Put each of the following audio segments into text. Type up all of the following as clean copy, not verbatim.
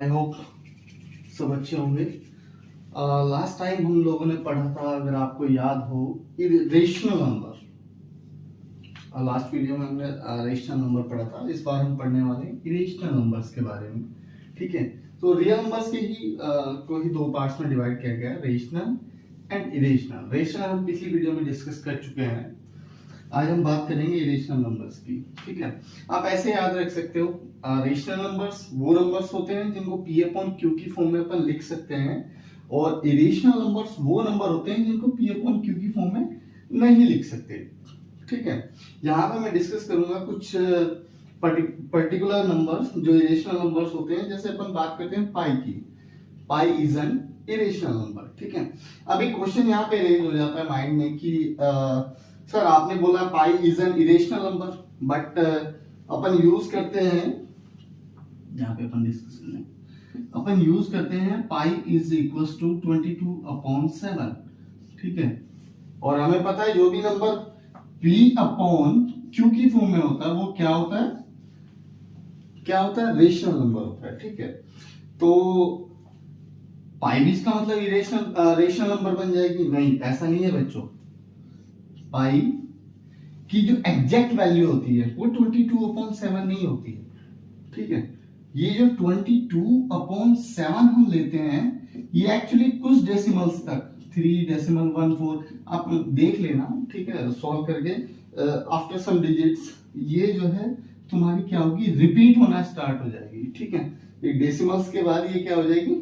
I hope सब अच्छे होंगे। लास्ट टाइम हम लोगों ने पढ़ा था, अगर आपको याद हो, रेशनल नंबर। लास्ट वीडियो में हमने रेशनल नंबर पढ़ा था। इस बार हम पढ़ने वाले हैं इरेशनल नंबर्स के बारे में। ठीक है, तो रियल नंबर्स के को ही दो पार्ट्स में डिवाइड किया गया है, रेशनल एंड इरेशनल। रेशनल हम पिछली वीडियो में डिस्कस कर चुके हैं। आज हम बात करेंगे इरेशनल नंबर्स की। ठीक है, आप ऐसे याद रख सकते हो, रेशनल नंबर्स वो नंबर्स होते हैं जिनको P अपॉन Q की फॉर्म में अपन लिख सकते हैं, और इरेशनल नंबर्स वो नंबर होते हैं जिनको P अपॉन Q की फॉर्म में नहीं लिख सकते। ठीक है, यहाँ पे मैं डिस्कस करूंगा कुछ पर्टिकुलर नंबर्स जो इरेशनल नंबर्स होते हैं। जैसे अपन बात करते हैं पाई की, pi is an irrational number. ठीक है, अभी क्वेश्चन यहाँ पे रेज हो जाता है माइंड में कि सर आपने बोला pi is an irrational number, but upon use करते हैं, यहाँ पे अपन डिस्कस करें, अपन यूज करते हैं पाई इज इक्वल्स टू 22/7। ठीक है, और हमें पता है जो भी नंबर P अपॉन Q की फॉर्म में होता है वो क्या होता है, क्या होता है, रेशनल नंबर होता है। ठीक है, तो पाई भी इसका मतलब इरेशनल रेशनल नंबर बन जाएगी? नहीं, ऐसा नहीं है बच्चों। पाई की जो एग्जैक्ट वैल्यू होती है वो 22/7 नहीं होती है। ठीक है, ये जो 22/7 हम लेते हैं ये एक्चुअली कुछ डेसिमल्स तक 3.14 आप देख लेना। ठीक है, सॉल्व करके आफ्टर सम डिजिट्स ये जो है तुम्हारी क्या होगी, रिपीट होना स्टार्ट हो जाएगी। ठीक है, ये डेसिमल्स के बाद ये क्या हो जाएगी,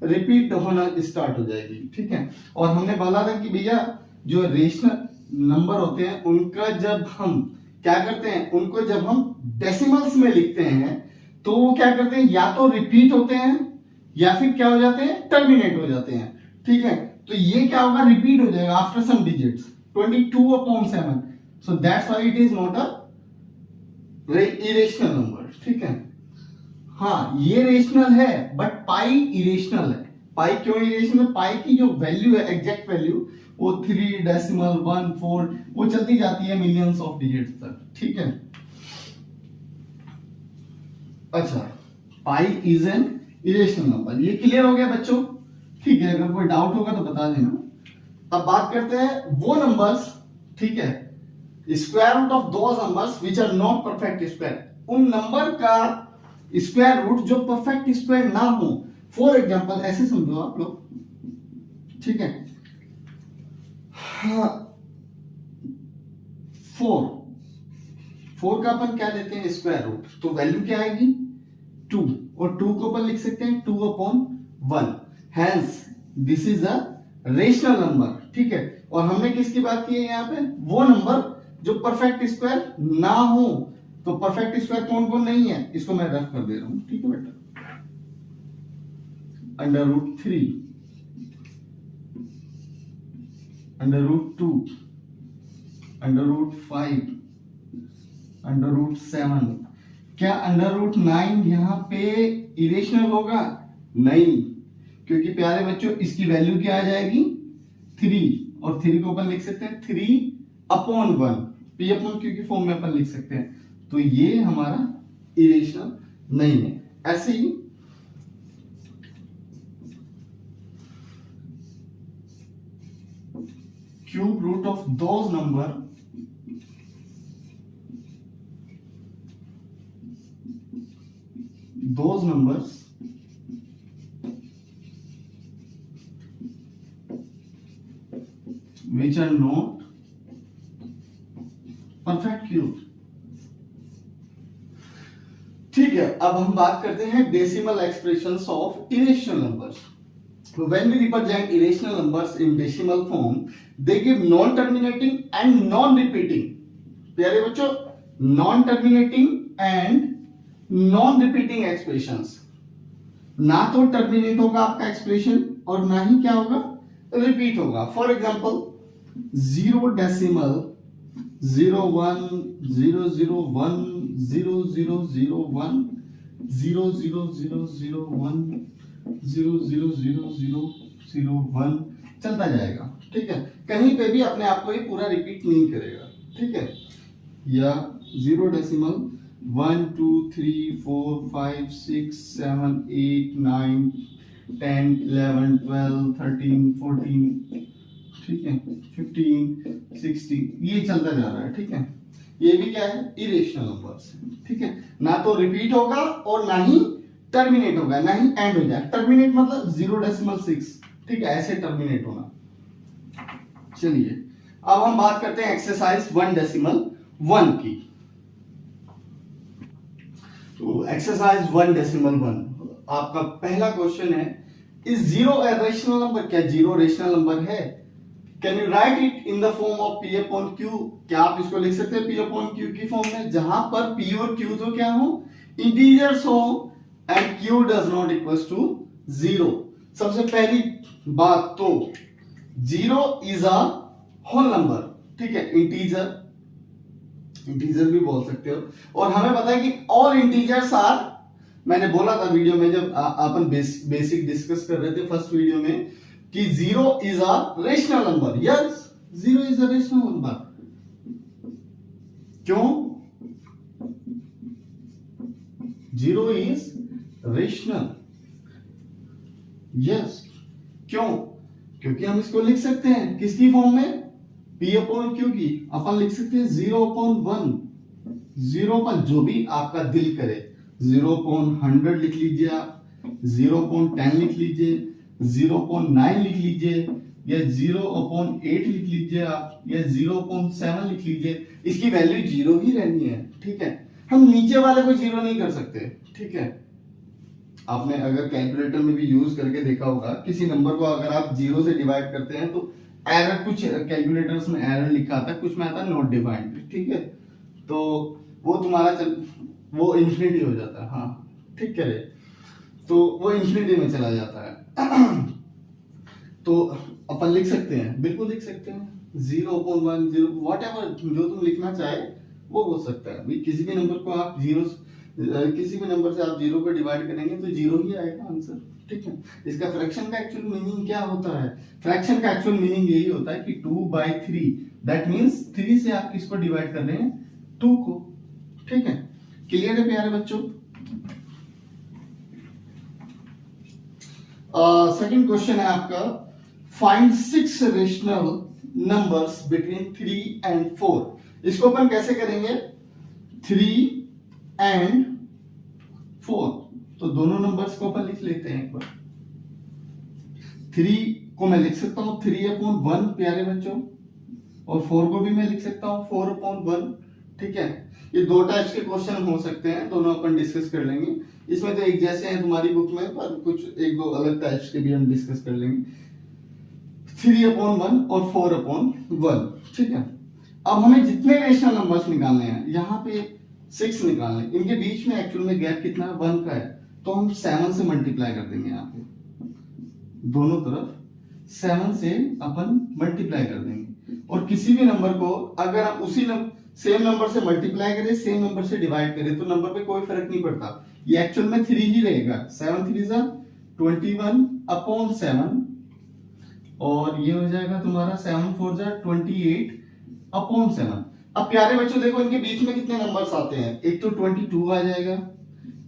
रिपीट होना स्टार्ट हो जाएगी। ठीक है, और हमने बोला था कि भैया जो रेशनल नंबर होते हैं उनका जब हम क्या करते हैं, उनको जब हम डेसिमल्स में लिखते हैं तो वो क्या करते हैं, या तो रिपीट होते हैं या फिर क्या हो जाते हैं, टर्मिनेट हो जाते हैं। ठीक है, तो ये क्या होगा, रिपीट हो जाएगा after some digits 22/7। So that's why it is not a irrational number. ठीक है, हाँ ये रेशनल है बट पाई इरेशनल है। पाई क्यों इरेशनल? पाई की जो वैल्यू है, एग्जैक्ट वैल्यू, वो 3.14 वो चलती जाती है मिलियंस ऑफ डिजिट्स तक। ठीक है, अच्छा, pi is an irrational number, ये क्लियर हो गया बच्चों? ठीक है, अगर कोई डाउट होगा तो बता देना। अब बात करते हैं वो नंबर्स, ठीक है, square root of those numbers which are not perfect square. उन नंबर का स्क्वायर रूट जो परफेक्ट स्क्वायर ना हो। फॉर एग्जांपल ऐसे समझो आप लोग, ठीक है, हाँ, 4 का अपन क्या लेते हैं, स्क्वायर रूट, तो वैल्यू क्या आएगी 2, और 2 को अपन लिख सकते हैं 2/1। Hence this is a rational number. ठीक है, और हमने किसकी बात की है यहाँ पे, वो नंबर जो परफेक्ट स्क्वायर ना हो। तो परफेक्ट स्क्वायर कौन कौन नहीं है, इसको मैं रफ कर दे रहा हूं। ठीक है बेटा, √3, √2, √5, √7। क्या √9 यहाँ पे इरेशनल होगा? नहीं, क्योंकि प्यारे बच्चों इसकी वैल्यू क्या आ जाएगी, 3, और 3 को अपन लिख सकते हैं 3/1, P अपॉन Q की फॉर्म में अपन लिख सकते हैं। तो ये हमारा इरेशनल नहीं है। ऐसे ही cube root of those number which are not perfect cube। ठीक है, अब हम बात करते हैं decimal expressions of irrational numbers. When we represent irrational numbers in decimal form, they give non-terminating and non-repeating। प्यारे बच्चों, non-terminating and non-repeating expressions। ना तो टर्मिनेट होगा आपका एक्सप्रेशन और ना ही क्या होगा, रिपीट होगा। फॉर एग्जाम्पल 0.01001 0001 00001 00001 चलता जाएगा। ठीक है, कहीं पे भी अपने आप को ये पूरा रिपीट नहीं करेगा। ठीक है, या 0.001 1 2 3 4 5 6 7 8 9 10 11 12 13 14, ठीक है, 15 16, ये चलता जा रहा है, ठीक है। ये भी क्या है, इरेशनल नंबर्स, ठीक है। ना तो रिपीट होगा और ना ही टर्मिनेट होगा, ना ही एंड हो जाए। टर्मिनेट मतलब 0.6, ठीक है, ऐसे टर्मिनेट होना। चलिए अब हम बात करते हैं एक्सरसाइज 1.1 की। तो एक्सरसाइज 1.1 आपका पहला क्वेश्चन है, is zero a rational number? क्या जीरो रेशनल नंबर है? Can you right it in the form of P upon Q? क्या आप इसको लिख सकते हैं P अपॉन Q की फॉर्म में, जहां पर P और Q तो क्या हो, इंटीजर्स हो, and Q does not equals to 0। सबसे पहली बात तो zero is a whole number, ठीक है, इंटीजर भी बोल सकते हो। और हमें पता है कि ऑल इंटीजर्स आर, मैंने बोला था वीडियो में जब अपन बेसिक डिस्कस कर रहे थे फर्स्ट वीडियो में, कि zero is a rational number. Yes, zero is a rational number. क्यों? Zero is rational. यस, क्यों? क्योंकि हम इसको लिख सकते हैं किसकी फॉर्म में, P अपॉन Q की। अपन लिख सकते हैं 0/1, 0 जो भी आपका दिल करे, 0/100 लिख लीजिए आप, 0/10 लिख लीजिए, 0/9 लिख लीजिए, या 0/8 लिख लीजिए आप, या 0/7 लिख लीजिए। इसकी वैल्यू जीरो ही रहनी है, ठीक है। हम नीचे वाले को जीरो नहीं कर सकते, ठीक है। आपने अगर कैलकुलेटर में भी यूज करके देखा होगा, किसी नंबर को अगर आप जीरो से डिवाइड करते हैं तो एरर, कुछ कैलकुलेटर्स में एरर लिखा आता है, कुछ में आता है नॉट डिफाइंड, ठीक है। तो वो तुम्हारा वो इंफिनिटी हो जाता है, हाँ ठीक कह रहे, तो वो इंफिनिटी में चला जाता है। तो अपन लिख सकते हैं, बिल्कुल लिख सकते हैं, 0/1, 0 व्हाटएवर जो तुम लिखना चाहे वो हो सकता है। किसी भी नंबर को आप किसी भी नंबर से आप जीरो को डिवाइड करेंगे तो जीरो ही आएगा आंसर, ठीक है। इसका फ्रैक्शन का एक्चुअल मीनिंग क्या होता है? फ्रैक्शन का एक्चुअल मीनिंग यही होता है कि 2/3, दैट मींस 3 से आप किसको डिवाइड कर रहे हैं, 2 को, ठीक है। क्लियर है प्यारे बच्चों? सेकंड क्वेश्चन है आपका, find 6 rational numbers between 3 and 4। इसको अपन कैसे करेंगे, 3 and 4, तो दोनों नंबर्स को अपन लिख लेते हैं एक बार। 3 को मैं लिख सकता हूं 3/1 प्यारे बच्चों, और 4 को भी मैं लिख सकता हूं 4/1, ठीक है। ये दो टाइप्स के क्वेश्चन हो सकते हैं, दोनों अपन डिस्कस कर लेंगे। इसमें तो एक जैसे हैं तुम्हारी बुक में, पर कुछ एक दो अलग टाइप्स के भी हम डिस्कस कर लेंगे। 3/1 और 4/1, ठीक है। अब हमें जितने रेशनल नंबर्स निकालने हैं, यहाँ पे 6 निकालने, इनके बीच में एक्चुअल में गैप कितना है, 1 का है, तो हम 7 से मल्टीप्लाई कर देंगे। यहाँ पे दोनों तरफ 7 से अपन मल्टीप्लाई कर देंगे, और किसी भी नंबर को अगर हम उसी सेम नंबर से मल्टीप्लाई करें, सेम नंबर से डिवाइड करें, तो नंबर पे कोई फर्क नहीं पड़ता, ये एक्चुअल में 3 ही रहेगा। 7 3 21/7, और ये हो जाएगा तुम्हारा 7 4 28/7। अब प्यारे बच्चों देखो, इनके बीच में कितने नंबर्स आते हैं, एक तो 22 आ जाएगा,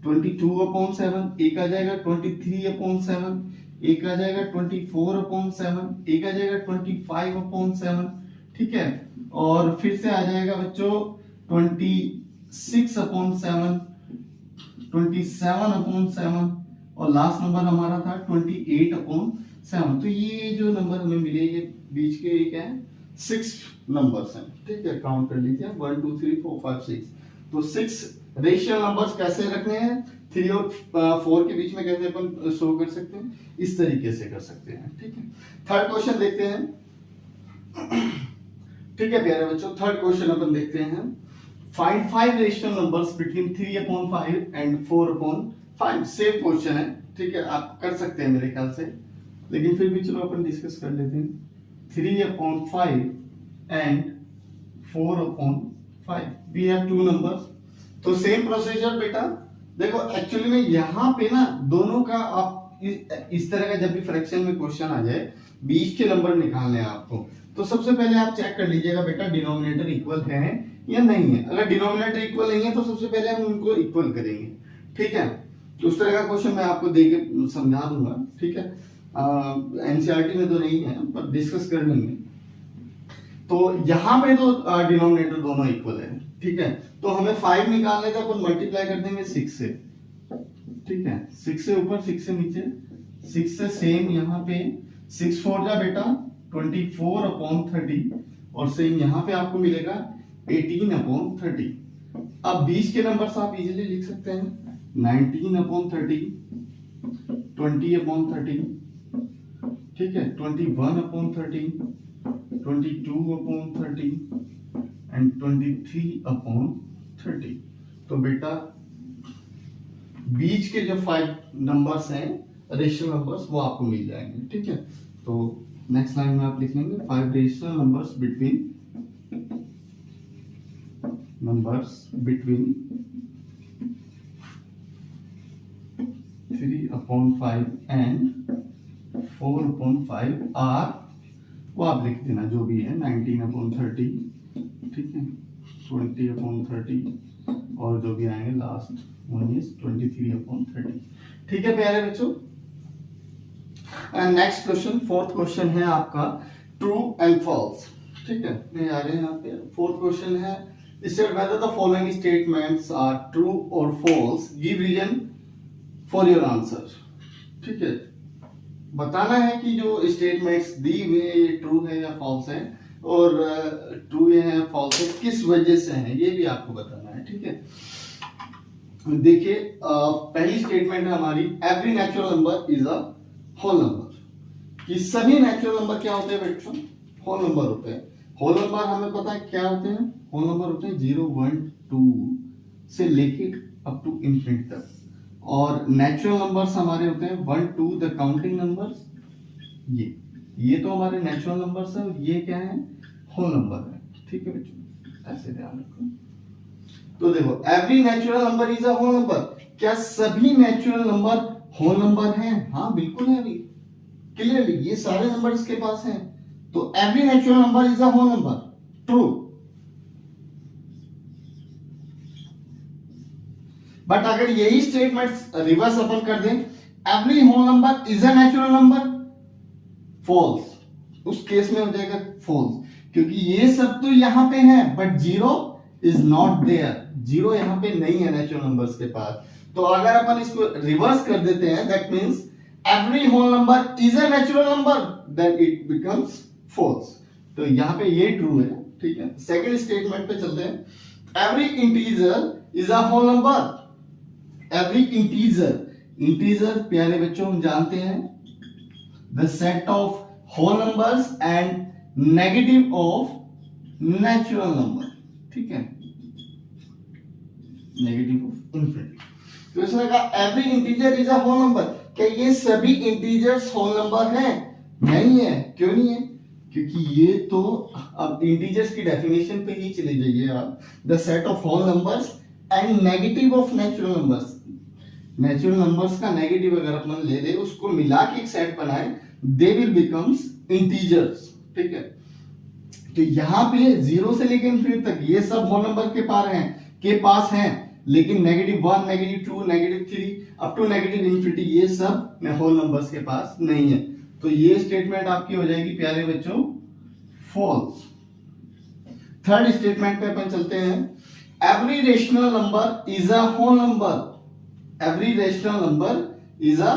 22/7, एक आ जाएगा 23/7, एक आ जाएगा 24/7, एक आ जाएगा 25/7, ठीक है। और फिर से आ जाएगा बच्चों 26/7, 27/7, और लास्ट नंबर हमारा था 28/7। तो ये जो नंबर हमें मिले, ये बीच के ये क्या है, 6 नंबर्स हैं, ठीक है। काउंट कर लीजिए 1 2 3 4 5 6। तो 6 रेशनल नंबर्स कैसे रखने हैं, 3 और 4 के बीच में कैसे अपन शो कर सकते हैं, इस तरीके से कर सकते हैं, ठीक है। थर्ड क्वेश्चन देखते हैं, ठीक है प्यारे बच्चों। थर्ड क्वेश्चन अपन देखते हैं, find 5 rational numbers between 3/5 and 4/5। Same question है, ठीक है, आप कर सकते हैं मेरे ख्याल से, लेकिन फिर भी चलो अपन डिस्कस कर लेते हैं। 3/5 and 4/5, we have 2 numbers। तो सेम प्रोसीजर बेटा, देखो एक्चुअली में यहाँ पे ना दोनों का आप इस तरह का जब भी फ्रैक्शन में क्वेश्चन आ जाए, बीच के नंबर निकालने हैं आपको, तो सबसे पहले आप चेक कर लीजिएगा बेटा डिनोमिनेटर इक्वल है या नहीं है। अगर डिनोमिनेटर इक्वल नहीं है तो सबसे पहले हम उनको इक्वल करेंगे, ठीक है। तो उस तरह का क्वेश्चन मैं आपको दे के समझा दूंगा, ठीक है। एनसीईआरटी में तो नहीं है पर डिस्कस कर लेंगे। तो यहाँ पे तो डिनोमिनेटर दोनों इक्वल है, ठीक है। तो हमें 5 निकालने का, अपन मल्टीप्लाई कर देंगे 6 से, ठीक है। 6 से ऊपर 6 से नीचे, 6 से सेम यहाँ पे 6 4 जा बेटा 24/30 और सेम यहाँ पे आपको मिलेगा 18/30। अब बीच के नंबर्स आप इजीली लिख सकते हैं 19/30, 20/30, ठीक है, 21/30, 22/30 एंड 23/30। तो बेटा बीच के जो 5 नंबर्स हैं रेशनल नंबर्स वो आपको मिल जाएंगे, ठीक है। तो नेक्स्ट लाइन में आप लिख लेंगे 5 rational numbers between 3/5 and 4/5 are, वो आप लिख देना जो भी है 19/30, ठीक है, 20/30 और जो भी आएंगे लास्ट वन इज 23/30, ठीक है प्यारे बच्चों। नेक्स्ट क्वेश्चन, फोर्थ क्वेश्चन है आपका ट्रू एंड फॉल्स, ठीक है। ये आ रहे हैं यहाँ पे। फोर्थ क्वेश्चन है state whether the following statements are true और false, give reason for your answer, ठीक है। बताना है कि जो स्टेटमेंट्स दी हुई ट्रू है या फॉल्स है, और ट्रू है फॉल्स है किस वजह से है, ये भी आपको बताना है, ठीक है। देखिए पहली स्टेटमेंट है हमारी every natural number is a whole number, कि सभी नेचुरल नंबर क्या होते हैं बच्चों, होल नंबर होते हैं। होल नंबर हमें पता है क्या होते हैं, होल नंबर होते हैं 0 1 2 से लेके अप टू इंफिनिटी तक, और नेचुरल नंबर्स हमारे होते हैं 1 2 द काउंटिंग नंबर्स, ये तो हमारे नेचुरल नंबर्स है, और ये क्या है होल नंबर है, ठीक है बच्चों, ऐसे ध्यान रखो। तो देखो every natural number is a whole number, क्या सभी नेचुरल नंबर होल नंबर हैं? हाँ बिल्कुल है अभी क्लियरली, ये सारे नंबर इसके पास हैं, तो every natural number is a whole number, true. But अगर यही स्टेटमेंट रिवर्स अपन कर दें, every whole number is a natural number, false, उस केस में हो जाएगा फॉल्स, क्योंकि ये सब तो यहां पे है but zero is not there, zero यहां पे नहीं है नेचुरल नंबर्स के पास। तो अगर अपन इसको रिवर्स कर देते हैं, that means every whole number is a natural number, then it becomes false. तो यहां पे ये ट्रू है, ठीक है। सेकंड स्टेटमेंट पे चलते हैं, every integer is a whole number, every integer, integer प्यारे बच्चों हम जानते हैं the set of whole numbers and negative of natural number, ठीक है, नेगेटिव ऑफ इंफिनिटी। तो इसने कहा every integer is a whole number, क्या ये सभी इंटीजर्स होल नंबर हैं? नहीं है। क्यों नहीं है? क्योंकि ये तो, अब इंटीजर्स की डेफिनेशन पे ही चले जाइए आप, the set of whole numbers and negative of natural numbers, natural numbers का नेगेटिव अगर अपन ले ले, उसको मिला के एक सेट बनाए, दे विल बिकम्स इंटीजर्स, ठीक है। तो यहाँ पे 0 से लेकर इंफिनिटी तक ये सब होल नंबर के पास हैं, लेकिन -1, -2, -3 अप टू नेगेटिव इंफिनिटी ये सब होल नंबर्स के पास नहीं है। तो ये स्टेटमेंट आपकी हो जाएगी प्यारे बच्चों फॉल्स। थर्ड स्टेटमेंट पे अपन चलते हैं, every rational number is a whole number, every rational number is a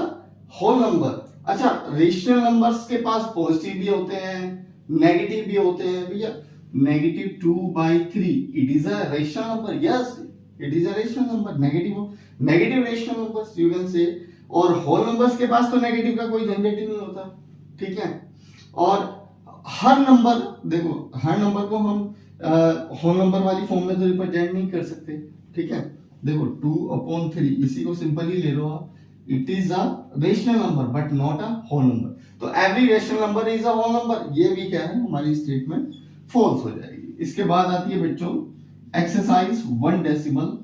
whole number. अच्छा, रेशनल नंबर्स के पास पॉजिटिव भी होते हैं, नेगेटिव भी होते हैं भैया। -2/3 it is a rational number, yes it is a rational number, negative rational numbers you can say. और होल नंबर्स के पास तो नेगेटिव का कोई झंझट ही नहीं होता, ठीक है। और हर नंबर, देखो हर नंबर को हम होल नंबर वाली फॉर्म में तो रिप्रेजेंट नहीं कर सकते, ठीक है। देखो 2/3 इसी को सिंपली ले लो आप, it is a rational number but not a whole number. तो every rational number is a whole number, ये भी क्या है हमारी स्टेटमेंट फॉल्स हो जाएगी। इसके बाद आती है बच्चों एक्सरसाइज 1 डेसिमल